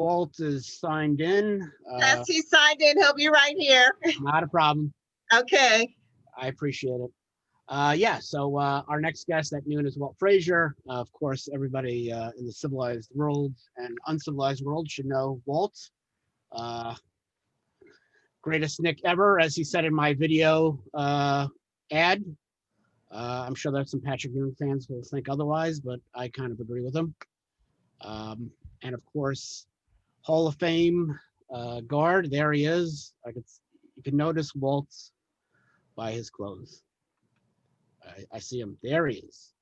Walt is signed in. Yes, he signed in. He'll be right here. Not a problem. Okay. I appreciate it. Yeah, so our next guest at noon is Walt Frazier. Of course, everybody in the civilized world and uncivilized world should know Walt. Greatest Nick ever, as he said in my video ad. I'm sure that some Patrick Ewing fans will think otherwise, but I kind of agree with him. And of course, Hall of Fame guard. There he is. You can notice Walt by his clothes. I see him. There he is.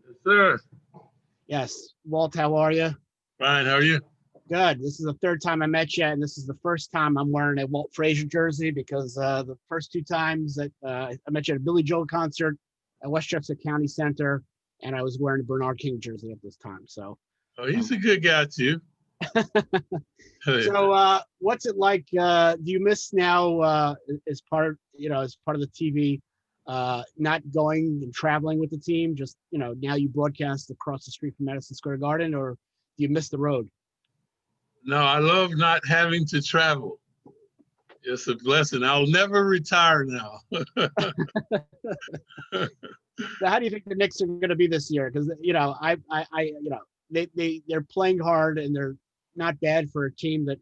Yes, sir. Yes, Walt. How are you? Fine. How are you? Good. This is the third time I met you, and this is the first time I'm wearing a Walt Frazier jersey because the first two times that I met you at a Billy Joel concert at Westchester County Center, and I was wearing a Bernard King jersey at this time. So. Oh, he's a good guy too. So, what's it like? Do you miss now as part of the TV, not going and traveling with the team? Just now you broadcast across the street from Madison Square Garden, or do you miss the road? No, I love not having to travel. It's a blessing. I'll never retire now. So how do you think the Knicks are going to be this year? Because they're playing hard and they're not bad for a team that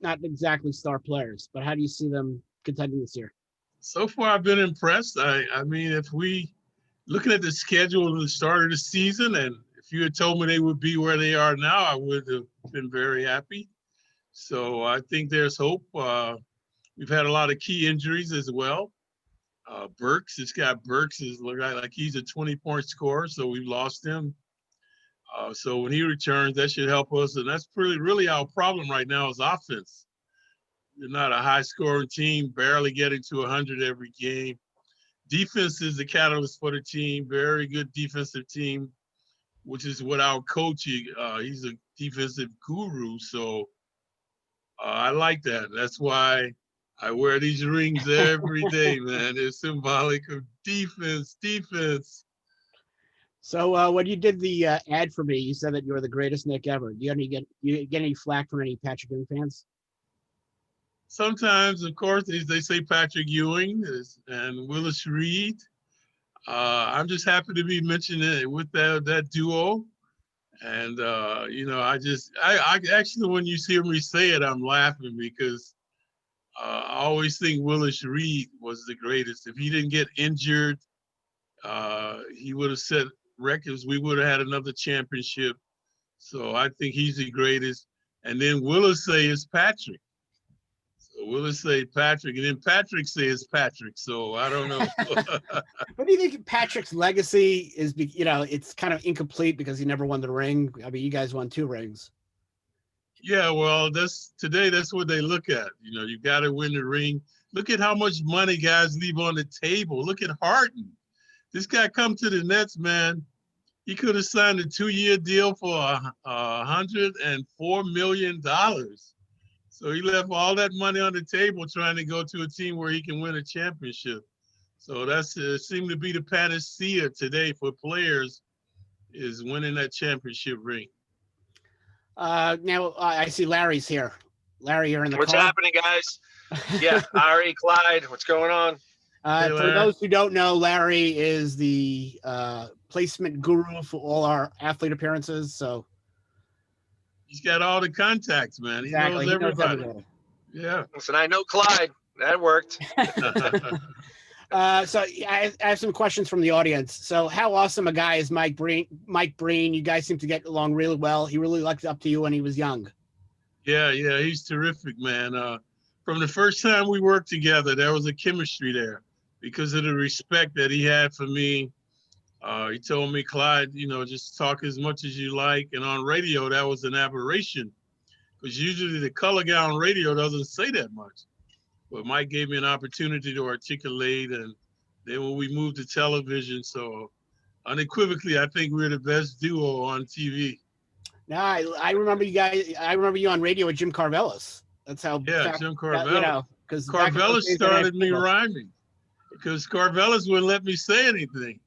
not exactly star players. But how do you see them contending this year? So far, I've been impressed. I mean, if we looking at the schedule at the start of the season, and if you had told me they would be where they are now, I would have been very happy. So I think there's hope. We've had a lot of key injuries as well. Burks, this guy Burks is looking like he's a 20-point scorer, so we've lost him. So when he returns, that should help us. And that's really our problem right now is offense. We're not a high-scoring team, barely getting to 100 every game. Defense is the catalyst for the team, very good defensive team, which is what our coach, he's a defensive guru. So I like that. That's why I wear these rings every day, man. It's symbolic of defense. So when you did the ad for me, you said that you were the greatest Nick ever. Do you get any flack from any Patrick Ewing fans? Sometimes, of course, they say Patrick Ewing and Willis Reed. I'm just happy to be mentioned with that duo. And, I actually, when you hear me say it, I'm laughing because I always think Willis Reed was the greatest. If he didn't get injured, he would have set records. We would have had another championship. So I think he's the greatest. And then Willis say it's Patrick. So Willis say Patrick, and then Patrick says Patrick. So I don't know. What do you think Patrick's legacy is? It's kind of incomplete because he never won the ring. I mean, you guys won 2 rings. Yeah, well, that's what they look at. You got to win the ring. Look at how much money guys leave on the table. Look at Harden. This guy come to the Nets, man. He could have signed a 2-year deal for $104 million. So he left all that money on the table trying to go to a team where he can win a championship. So that's seemed to be the panacea today for players is winning that championship ring. Now I see Larry's here. Larry, you're in the What's car. happening, guys? Yeah, Ari, Clyde, what's going on? For those who don't know, Larry is the placement guru for all our athlete appearances. So he's got all the contacts, man. Exactly. He knows everybody. Yeah. Listen, I know Clyde. That worked. So I have some questions from the audience. So how awesome a guy is Mike Breen? You guys seem to get along really well. He really looked up to you when he was young. Yeah, he's terrific, man. From the first time we worked together, there was a chemistry there because of the respect that he had for me. He told me, Clyde, just talk as much as you like. And on radio, that was an aberration because usually the color guy on radio doesn't say that much. But Mike gave me an opportunity to articulate. And then when we moved to television, so unequivocally, I think we're the best duo on TV. No, I remember you guys. I remember you on radio with Jim Carvelis. That's how. Yeah, Jim Carvelis. Because Carvelis started me rhyming because Carvelis wouldn't let me say anything.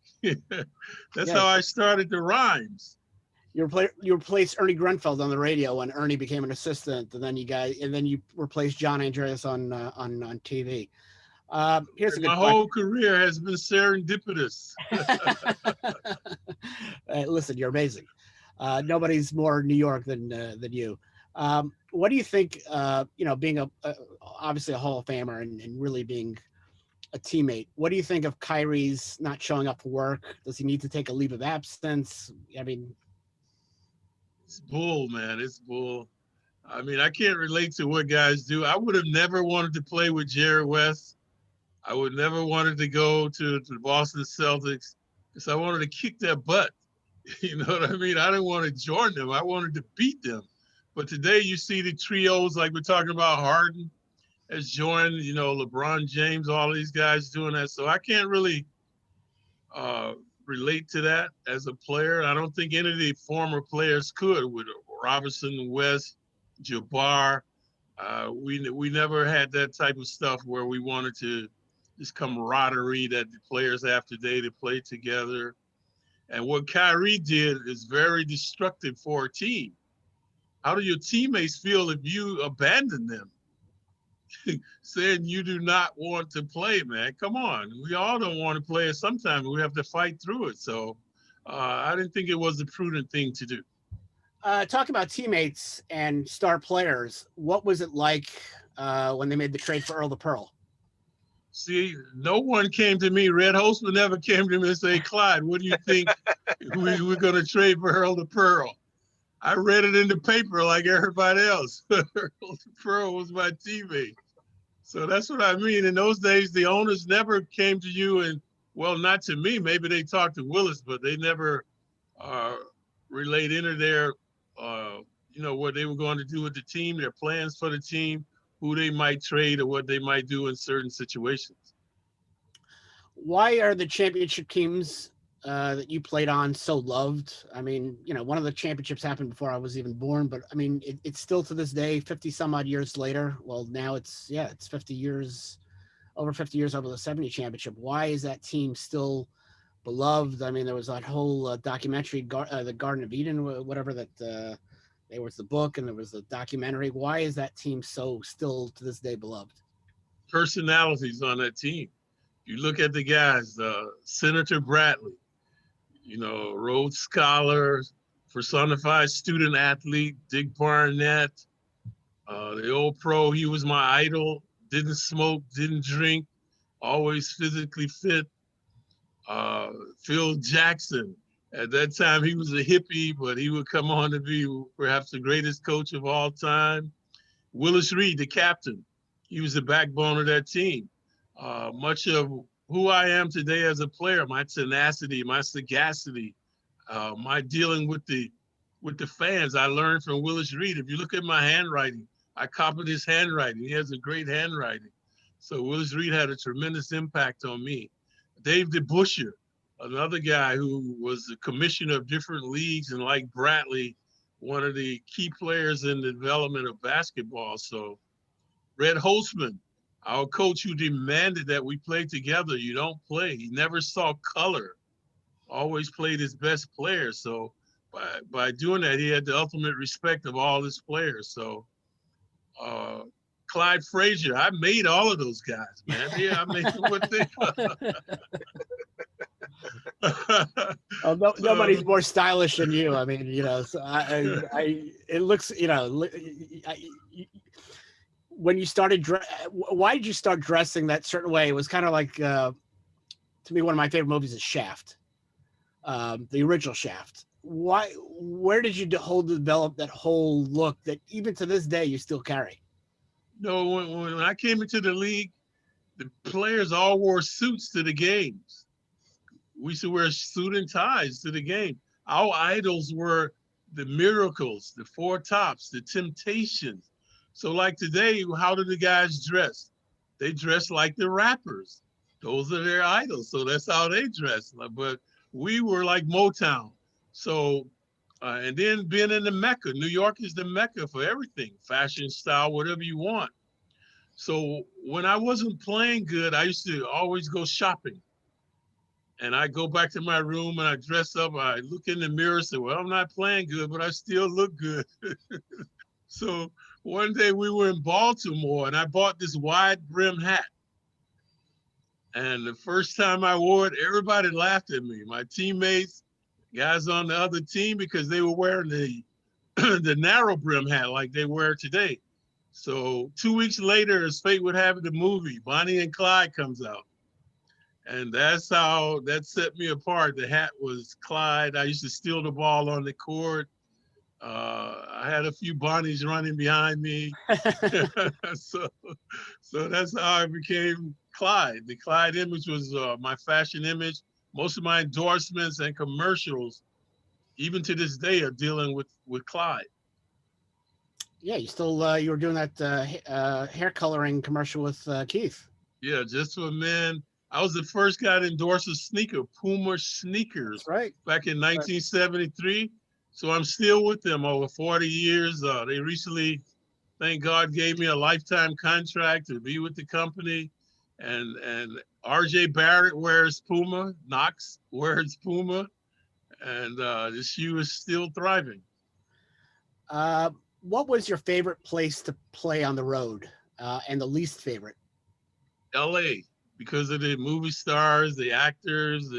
That's how I started the rhymes. You replaced Ernie Grunfeld on the radio when Ernie became an assistant, and then you replaced John Andreas on TV. Here's a good My whole career has been serendipitous. Listen, you're amazing. Nobody's more New York than you. What do you think? Being obviously a Hall of Famer and really being a teammate. What do you think of Kyrie's not showing up for work? Does he need to take a leave of absence? I mean, It's bull, man. It's bull. I mean, I can't relate to what guys do. I would have never wanted to play with Jerry West. I would never wanted to go to the Boston Celtics because I wanted to kick their butt. You know what I mean? I didn't want to join them. I wanted to beat them. But today you see the trios like we're talking about. Harden has joined, LeBron James, all these guys doing that. So I can't really relate to that as a player. I don't think any of the former players could with Robinson, West, Jabbar. We never had that type of stuff where we wanted to this camaraderie that the players have today to play together. And what Kyrie did is very destructive for a team. How do your teammates feel if you abandon them? Saying you do not want to play, man. Come on. We all don't want to play it sometimes. We have to fight through it. So I didn't think it was the prudent thing to do. Talk about teammates and star players. What was it like when they made the trade for Earl the Pearl? See, no one came to me. Red Holzman never came to me and say, Clyde, what do you think we're going to trade for Earl the Pearl? I read it in the paper like everybody else. Earl the Pearl was my teammate. So that's what I mean. In those days, the owners never came to you and, well, not to me. Maybe they talked to Willis, but they never relayed into their, what they were going to do with the team, their plans for the team, who they might trade or what they might do in certain situations. Why are the championship teams that you played on so loved? I mean, one of the championships happened before I was even born, but I mean, it's still to this day, 50 some odd years later. Well, now it's 50 years, over 50 years over the 70 championship. Why is that team still beloved? I mean, there was that whole documentary, the Garden of Eden, whatever that, there was the book and there was the documentary. Why is that team so still to this day beloved? Personalities on that team. You look at the guys, Senator Bradley, Rhodes Scholar, personified student athlete, Dick Barnett, the old pro, he was my idol, didn't smoke, didn't drink, always physically fit. Phil Jackson, at that time he was a hippie, but he would come on to be perhaps the greatest coach of all time. Willis Reed, the captain, he was the backbone of that team. Much of who I am today as a player, my tenacity, my sagacity, my dealing with the fans, I learned from Willis Reed. If you look at my handwriting, I copied his handwriting. He has a great handwriting. So Willis Reed had a tremendous impact on me. Dave DeBusschere, another guy who was the commissioner of different leagues, and like Bradley, one of the key players in the development of basketball. So Red Holzman, our coach who demanded that we play together. You don't play. He never saw color, always played his best players. So by doing that, he had the ultimate respect of all his players. So Clyde Frazier, I made all of those guys, man. Yeah, I made what they Nobody's more stylish than you. I mean, so it looks, when you started, why did you start dressing that certain way? It was kind of like, to me, one of my favorite movies is Shaft, the original Shaft. Where did you develop that whole look that even to this day you still carry? No, when I came into the league, the players all wore suits to the games. We used to wear suit and ties to the game. Our idols were the Miracles, the Four Tops, the Temptations. So like today, how do the guys dress? They dress like the rappers. Those are their idols. So that's how they dress. But we were like Motown. So, and then being in the Mecca, New York is the Mecca for everything, fashion, style, whatever you want. So when I wasn't playing good, I used to always go shopping. And I go back to my room and I dress up. I look in the mirror and say, well, I'm not playing good, but I still look good. So one day we were in Baltimore and I bought this wide brim hat. And the first time I wore it, everybody laughed at me. My teammates, guys on the other team, because they were wearing the the narrow brim hat like they wear today. So 2 weeks later, as fate would have it, the movie Bonnie and Clyde comes out. And that's how that set me apart. The hat was Clyde. I used to steal the ball on the court. I had a few Bonnies running behind me. so, so that's how I became Clyde. The Clyde image was my fashion image. Most of my endorsements and commercials, even to this day, are dealing with Clyde. Yeah, you were doing that hair coloring commercial with Keith. Yeah, just for men. I was the first guy to endorse a sneaker, Puma sneakers, That's right. back in 1973. So I'm still with them over 40 years. They recently, thank God, gave me a lifetime contract to be with the company. And RJ Barrett wears Puma, Knox wears Puma, and the shoe is still thriving. What was your favorite place to play on the road, and the least favorite? LA, because of the movie stars, the actors,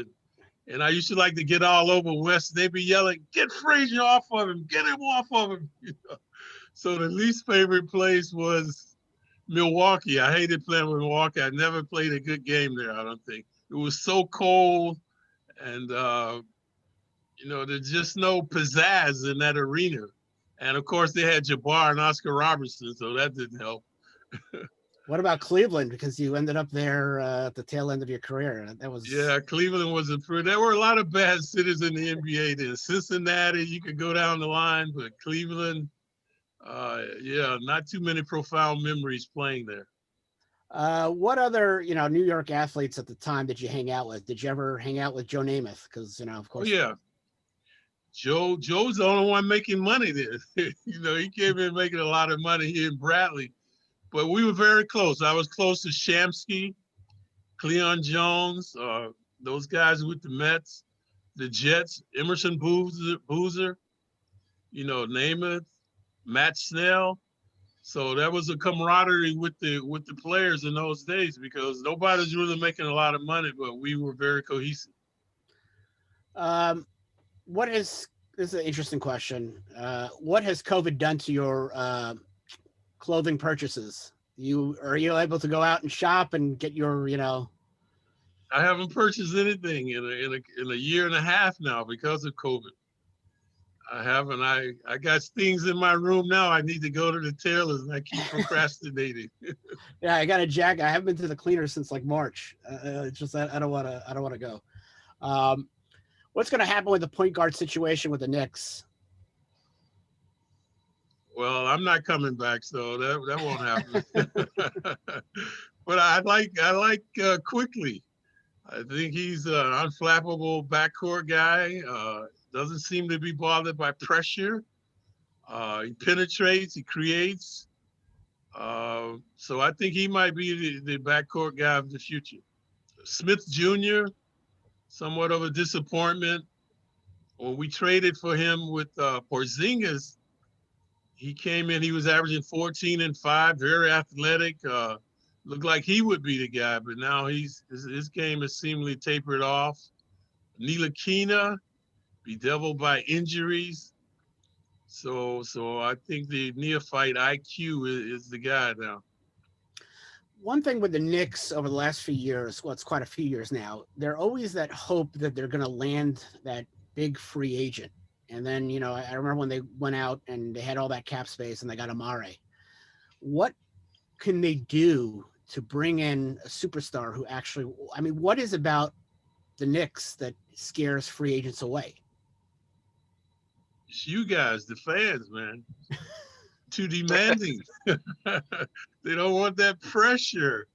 and I used to like to get all over West. They'd be yelling, "Get Frazier off of him! Get him off of him!" You know? So the least favorite place was Milwaukee. I hated playing with Milwaukee. I never played a good game there, I don't think. It was so cold, and there's just no pizzazz in that arena. And of course, they had Jabbar and Oscar Robertson, so that didn't help. What about Cleveland? Because you ended up there at the tail end of your career. That was Cleveland was there were a lot of bad cities in the NBA. Then Cincinnati, you could go down the line, but Cleveland, not too many profound memories playing there. What other New York athletes at the time did you hang out with? Did you ever hang out with Joe Namath? Because of course. Oh yeah, Joe's the only one making money there. He came in making a lot of money here in Bradley. But we were very close. I was close to Shamsky, Cleon Jones, those guys with the Mets, the Jets, Emerson Boozer, Namath, Matt Snell. So that was a camaraderie with the players in those days because nobody's really making a lot of money, but we were very cohesive. This is an interesting question. What has COVID done to your clothing purchases? Are you able to go out and shop and get your I haven't purchased anything in a year and a half now because of COVID. I haven't. I got things in my room now. I need to go to the tailors and I keep procrastinating. Yeah, I got a jacket. I haven't been to the cleaner since like March. It's just I don't want to go. What's going to happen with the point guard situation with the Knicks? Well, I'm not coming back, so that won't happen. But I like Quickly. I think he's an unflappable backcourt guy. Doesn't seem to be bothered by pressure. He penetrates, he creates. So I think he might be the backcourt guy of the future. Smith Jr., somewhat of a disappointment. When we traded for him with Porzingis, he came in, he was averaging 14 and 5, very athletic. Looked like he would be the guy, but now his game has seemingly tapered off. Ntilikina, bedeviled by injuries. So I think the neophyte IQ is the guy now. One thing with the Knicks over the last few years, well, it's quite a few years now, they're always that hope that they're going to land that big free agent. And then, I remember when they went out and they had all that cap space and they got Amare. What can they do to bring in a superstar who actually, what is about the Knicks that scares free agents away? It's you guys, the fans, man. Too demanding. They don't want that pressure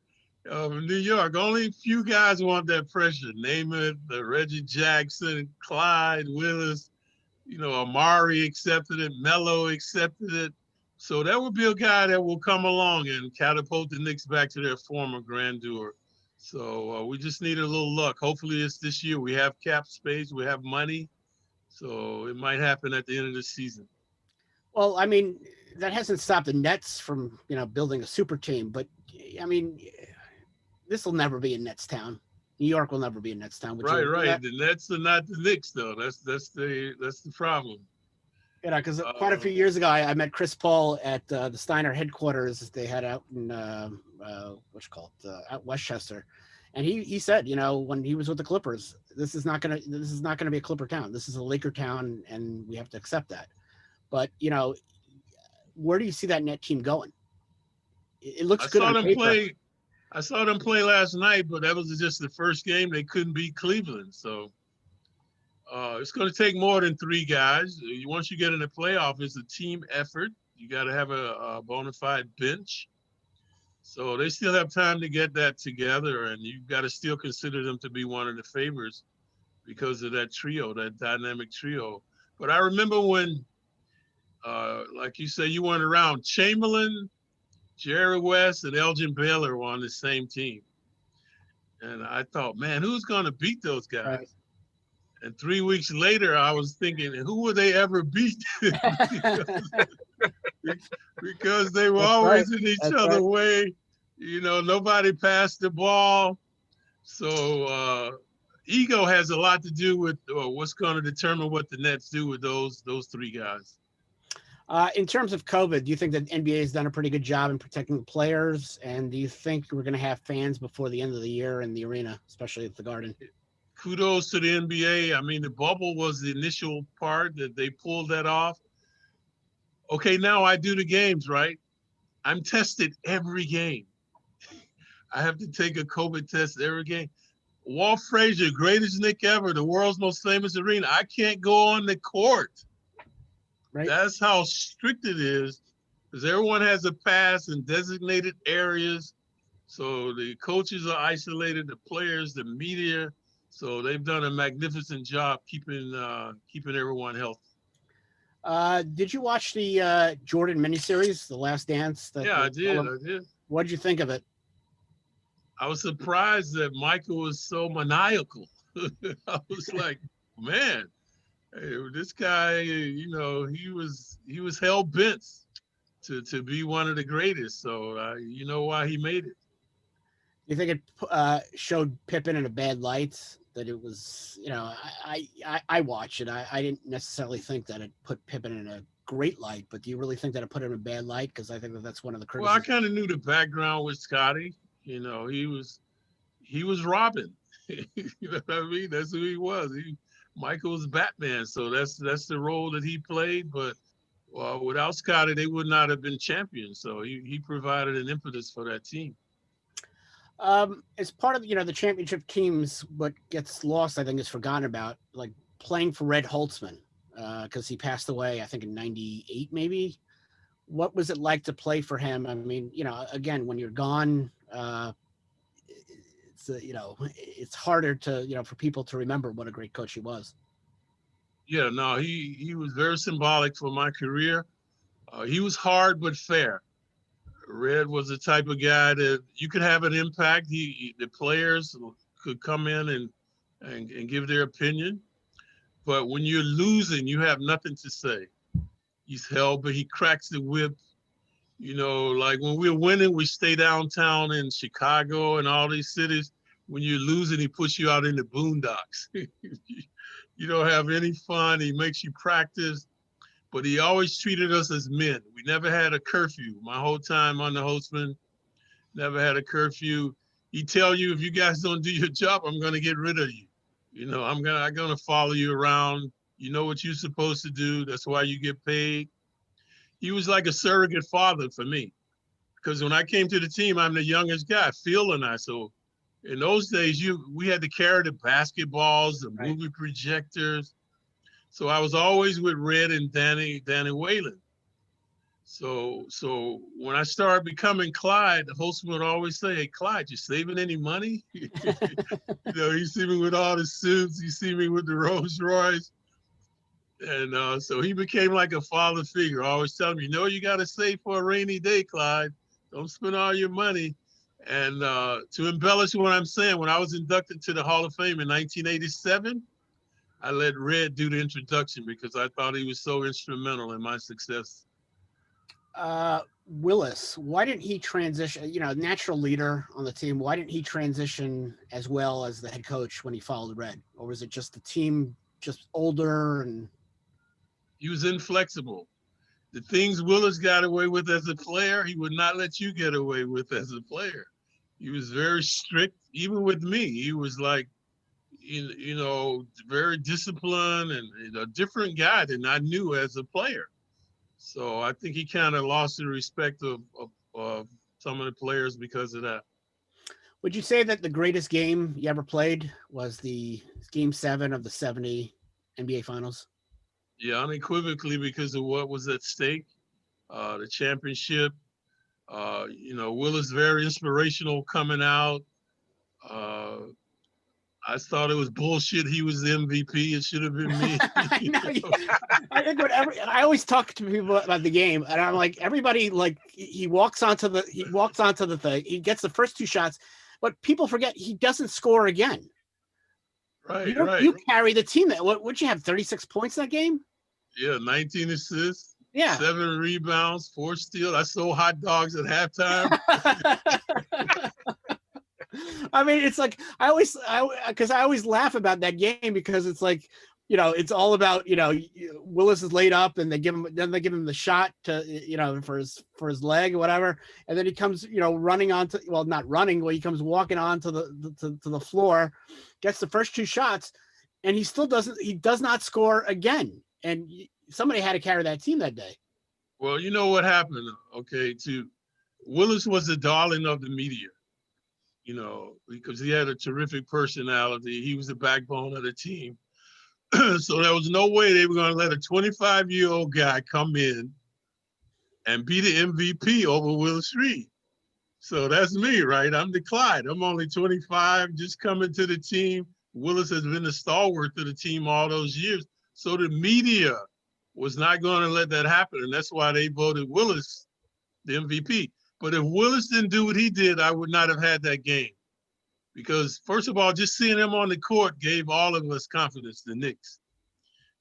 of New York. Only a few guys want that pressure. Namath, Reggie Jackson, Clyde, Willis, Amari accepted it, Melo accepted it. So that would be a guy that will come along and catapult the Knicks back to their former grandeur. So we just need a little luck. Hopefully it's this year. We have cap space, we have money. So it might happen at the end of the season. Well, I mean, that hasn't stopped the Nets from, building a super team. But I mean, this will never be a Nets town. New York will never be a Nets town. Right, right. The Nets are not the Knicks, though. That's the problem. Because quite a few years ago, I met Chris Paul at the Steiner headquarters they had out in out Westchester, and he said, when he was with the Clippers, this is not gonna be a Clipper town. This is a Laker town, and we have to accept that. But where do you see that net team going? It looks good on paper. I saw them play last night, but that was just the first game. They couldn't beat Cleveland, so it's going to take more than 3 guys. Once you get in the playoff, it's a team effort. You got to have a bona fide bench. So they still have time to get that together, and you've got to still consider them to be one of the favorites because of that trio, that dynamic trio. But I remember when, like you say, you went around, Chamberlain, Jerry West, and Elgin Baylor were on the same team. And I thought, man, who's going to beat those guys? Right. And 3 weeks later, I was thinking, who would they ever beat? because they were always in each other's way. Nobody passed the ball. So ego has a lot to do with what's going to determine what the Nets do with those 3 guys. In terms of COVID, do you think that NBA has done a pretty good job in protecting the players? And do you think we're going to have fans before the end of the year in the arena, especially at the Garden? Kudos to the NBA. I mean, the bubble was the initial part that they pulled that off. Okay, now I do the games, right? I'm tested every game. I have to take a COVID test every game. Walt Frazier, greatest Knick ever, the world's most famous arena. I can't go on the court. Right. That's how strict it is, because everyone has a pass in designated areas. So the coaches are isolated, the players, the media. So they've done a magnificent job keeping everyone healthy. Did you watch the Jordan miniseries, The Last Dance? Yeah, I did. What did you think of it? I was surprised that Michael was so maniacal. I was like, man. Hey, this guy, he was hell bent to be one of the greatest. So you know why he made it. You think it showed Pippen in a bad light? That it was, I watched it. I didn't necessarily think that it put Pippen in a great light, but do you really think that it put him in a bad light? Because I think that's one of the criticisms. Well, I kind of knew the background with Scottie. He was Robin. You know what I mean? That's who he was. Michael was Batman, so that's the role that he played. But without Scottie, they would not have been champions. So he provided an impetus for that team. As part of the championship teams, what gets lost, I think, is forgotten about, like playing for Red Holzman, because he passed away, I think, in '98, maybe. What was it like to play for him? I mean, again, when you're gone, it's harder to, for people to remember what a great coach he was. Yeah, no, he was very symbolic for my career. He was hard but fair. Red was the type of guy that you could have an impact. The players could come in and give their opinion. But when you're losing, you have nothing to say. He's held, but he cracks the whip. Like when we're winning, we stay downtown in Chicago and all these cities. When you're losing, he puts you out in the boondocks. You don't have any fun. He makes you practice. But he always treated us as men. We never had a curfew. My whole time on the Holzman, never had a curfew. He tell you, if you guys don't do your job, I'm going to get rid of you. I'm gonna follow you around. You know what you're supposed to do. That's why you get paid. He was like a surrogate father for me, because when I came to the team, I'm the youngest guy, Phil and I. So in those days, we had to carry the basketballs, the movie projectors. So I was always with Red and Danny Whalen. So when I started becoming Clyde, the Holzman would always say, "Hey, Clyde, you saving any money?" You see me with all the suits, you see me with the Rolls Royce. And so he became like a father figure, always telling me, you got to save for a rainy day, Clyde. Don't spend all your money. And to embellish what I'm saying, when I was inducted to the Hall of Fame in 1987, I let Red do the introduction because I thought he was so instrumental in my success. Willis, why didn't he transition? You know, natural leader on the team. Why didn't he transition as well as the head coach when he followed Red? Or was it just the team just older and? He was inflexible. The things Willis got away with as a player, he would not let you get away with as a player. He was very strict, even with me. He was like, you know, very disciplined and a different guy than I knew as a player. So I think he kind of lost the respect of some of the players because of that. Would you say that the greatest game you ever played was the Game 7 of the 70 NBA Finals? Yeah, unequivocally because of what was at stake, the championship. You know, Willis very inspirational coming out. I thought it was bullshit. He was the MVP. It should have been me. I know. I think I always talk to people about the game, and I'm like, everybody, like, he walks onto the thing. He gets the first two shots, but people forget he doesn't score again. Right, You carry the team. Would you have 36 points that game? Yeah, 19 assists. Yeah. 7 rebounds, 4 steals. I sold hot dogs at halftime. I mean, it's like I always laugh about that game because it's like, you know, it's all about, you know, Willis is laid up and they give him the shot to, you know, for his leg or whatever, and then he comes, you know, he comes walking onto the floor, gets the first two shots, and he does not score again, and somebody had to carry that team that day. Well, you know what happened, okay, Willis was the darling of the media, you know, because he had a terrific personality. He was the backbone of the team. So there was no way they were going to let a 25-year-old guy come in and be the MVP over Willis Reed. So that's me, right? I'm the Clyde. I'm only 25, just coming to the team. Willis has been the stalwart of the team all those years. So the media was not going to let that happen. And that's why they voted Willis the MVP. But if Willis didn't do what he did, I would not have had that game. Because first of all, just seeing him on the court gave all of us confidence, the Knicks.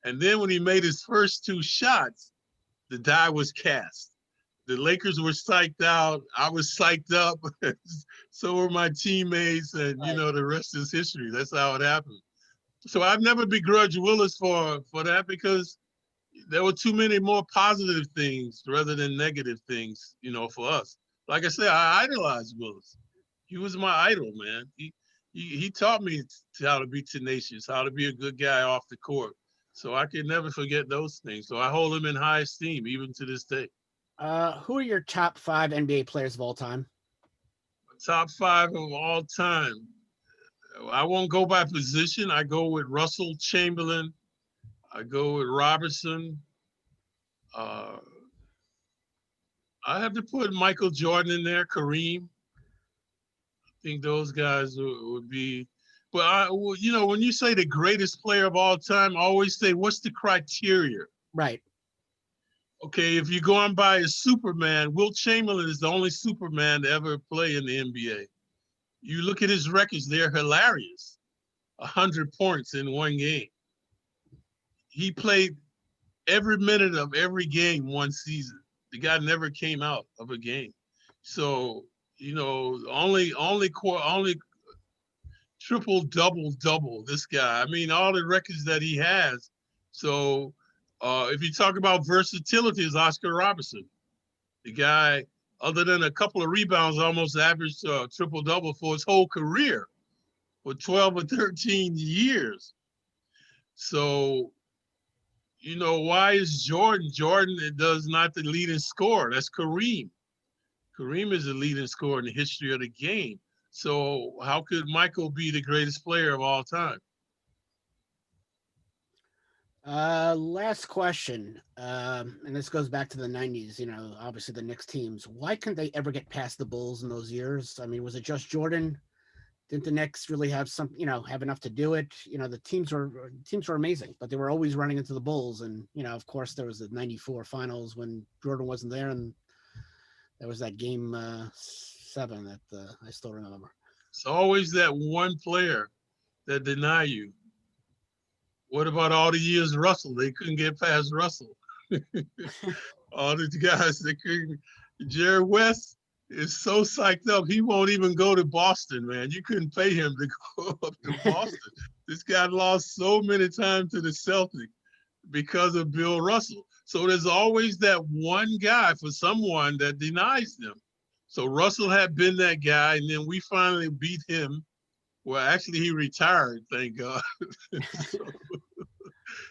And then when he made his first two shots, the die was cast. The Lakers were psyched out. I was psyched up. So were my teammates. And, you know, the rest is history. That's how it happened. So I've never begrudged Willis for that because there were too many more positive things rather than negative things, you know, for us. Like I said, I idolized Willis. He was my idol, man. He taught me how to be tenacious, how to be a good guy off the court. So I can never forget those things. So I hold him in high esteem, even to this day. Who are your top 5 NBA players of all time? Top 5 of all time. I won't go by position. I go with Russell, Chamberlain. I go with Robertson. I have to put Michael Jordan in there, Kareem. I think those guys would be. But you know, when you say the greatest player of all time, I always say, what's the criteria? Right. Okay, if you're going by a Superman, Wilt Chamberlain is the only Superman to ever play in the NBA. You look at his records; they're hilarious. 100 points in one game. He played every minute of every game one season. The guy never came out of a game. So, you know, only triple double this guy. I mean, all the records that he has. So if you talk about versatility, is Oscar Robertson. The guy, other than a couple of rebounds, almost averaged triple double for his whole career for 12 or 13 years. So, you know, why is Jordan? Jordan does not the leading scorer. That's Kareem. Kareem is the leading scorer in the history of the game. So how could Michael be the greatest player of all time? Last question. And this goes back to the 90s, you know, obviously the Knicks teams. Why couldn't they ever get past the Bulls in those years? I mean, was it just Jordan? Didn't the Knicks really have have enough to do it? You know, the teams were amazing, but they were always running into the Bulls. And, you know, of course there was the 94 finals when Jordan wasn't there. And there was that game 7 that I still remember. It's always that one player that deny you. What about all the years Russell? They couldn't get past Russell. All the guys that couldn't. Jerry West is so psyched up, he won't even go to Boston, man. You couldn't pay him to go up to Boston. This guy lost so many times to the Celtics because of Bill Russell. So there's always that one guy for someone that denies them. So Russell had been that guy, and then we finally beat him. Well, actually, he retired, thank God. So,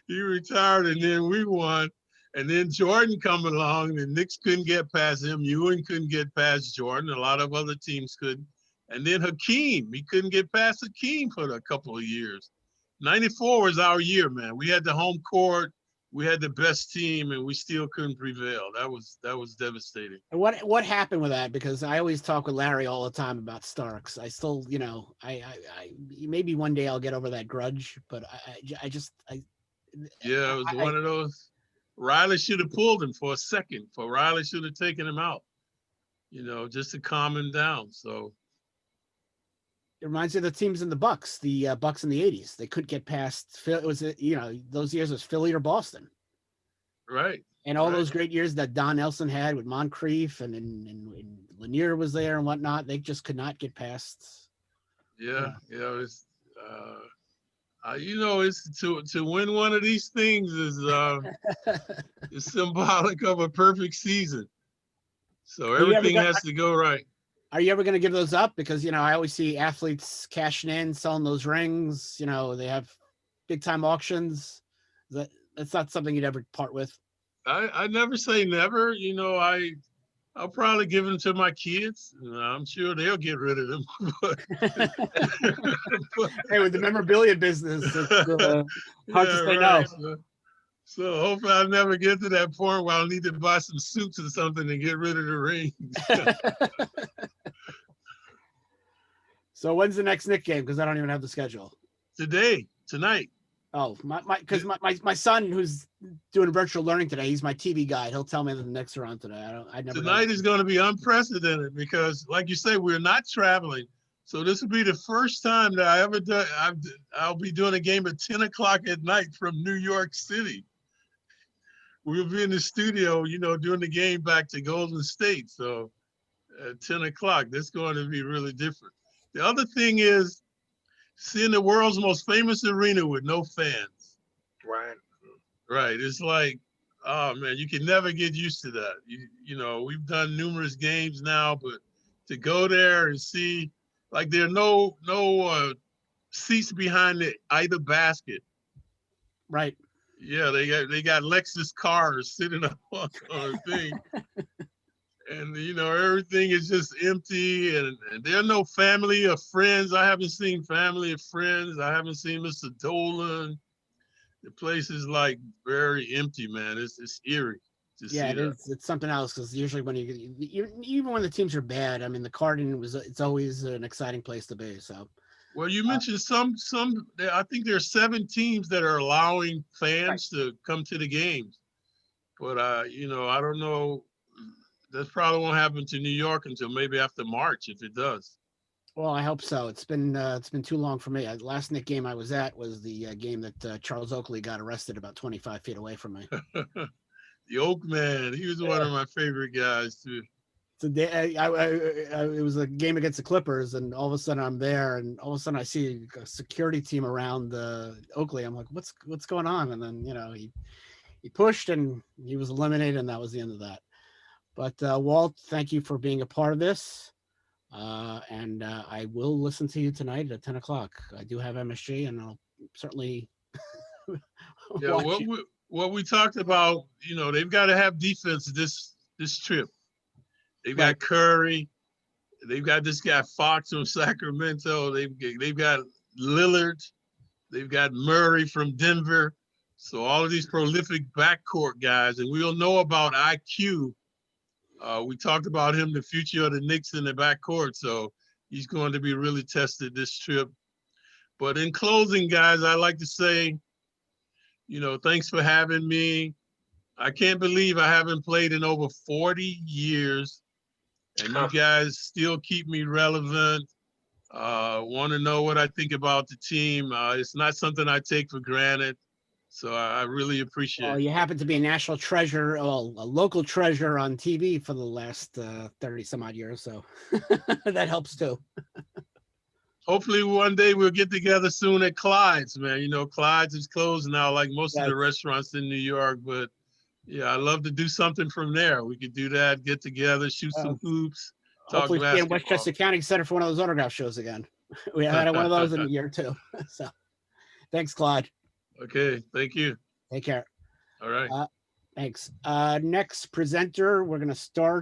he retired, and then we won. And then Jordan come along, and Knicks couldn't get past him. Ewing couldn't get past Jordan. A lot of other teams couldn't. And then Hakeem, he couldn't get past Hakeem for a couple of years. 94 was our year, man. We had the home court. We had the best team, and we still couldn't prevail. That was devastating. And what happened with that? Because I always talk with Larry all the time about Starks. I still, I maybe one day I'll get over that grudge, but I just. Yeah, it was one of those. Riley should have pulled him for a second. Riley should have taken him out, just to calm him down. So it reminds me of the teams in the Bucks in the 80s. They couldn't get past Phil. It was, those years was Philly or Boston. Right. And all those great years that Don Nelson had with Moncrief and Lanier was there and whatnot, they just could not get past. Yeah. It's it's to win one of these things is symbolic of a perfect season. So everything has to go right. Are you ever going to give those up? Because, I always see athletes cashing in, selling those rings. They have big time auctions. That's not something you'd ever part with. I never say never. I'll probably give them to my kids. I'm sure they'll get rid of them. Hey, with the memorabilia business, it's hard to say no. So hopefully I'll never get to that point where I'll need to buy some suits or something and get rid of the rings. So when's the next Knicks game? Because I don't even have the schedule. Tonight. Oh, because my son who's doing virtual learning today, he's my TV guide. He'll tell me that the Knicks are on today. Tonight is going to be unprecedented because, like you say, we're not traveling. So this will be the first time that I'll be doing a game at 10 o'clock at night from New York City. We'll be in the studio, doing the game back to Golden State. So at 10 o'clock, that's going to be really different. The other thing is seeing the world's most famous arena with no fans. Right. Right. It's like, oh man, you can never get used to that. We've done numerous games now, but to go there and see, like, there are no seats behind either basket. Right. Yeah, they got Lexus cars sitting on a thing. And everything is just empty, and there are no family or friends. I haven't seen family or friends. I haven't seen Mr. Dolan. The place is like very empty, man. It's eerie. Yeah, it is. It's something else because usually when even when the teams are bad, I mean, the Garden it's always an exciting place to be. So. Well, you mentioned some. I think there are 7 teams that are allowing fans to come to the games, but I don't know. That probably won't happen to New York until maybe after March, if it does. Well, I hope so. It's been too long for me. Last Knicks game I was at was the game that Charles Oakley got arrested about 25 feet away from me. The Oak Man, he was one of my favorite guys too. So it was a game against the Clippers, and all of a sudden I'm there, and all of a sudden I see a security team around Oakley. I'm like, what's going on? And then he pushed and he was eliminated, and that was the end of that. But Walt, thank you for being a part of this. And I will listen to you tonight at 10 o'clock. I do have MSG, and I'll certainly watch what we talked about, they've got to have defense this trip. They've got Curry. They've got this guy Fox from Sacramento. They've got Lillard. They've got Murray from Denver. So all of these prolific backcourt guys, and we'll know about IQ. We talked about him, the future of the Knicks in the backcourt, so he's going to be really tested this trip. But in closing, guys, I'd like to say, thanks for having me. I can't believe I haven't played in over 40 years. and you guys still keep me relevant. Want to know what I think about the team. It's not something I take for granted. So I really appreciate Well, it. you happen to be a national treasure, well, a local treasure on TV for the last 30 some odd years. So that helps too. Hopefully one day we'll get together soon at Clyde's, man. You know, Clyde's is closed now, like most of the restaurants in New York. But yeah, I love to do something from there. We could do that, get together, shoot some hoops, talk Hopefully be in basketball. Westchester County Center for one of those autograph shows again. We haven't had one of those in a year too. So thanks, Claude. Okay, thank you. Take care. All right. Thanks. Next presenter, we're going to start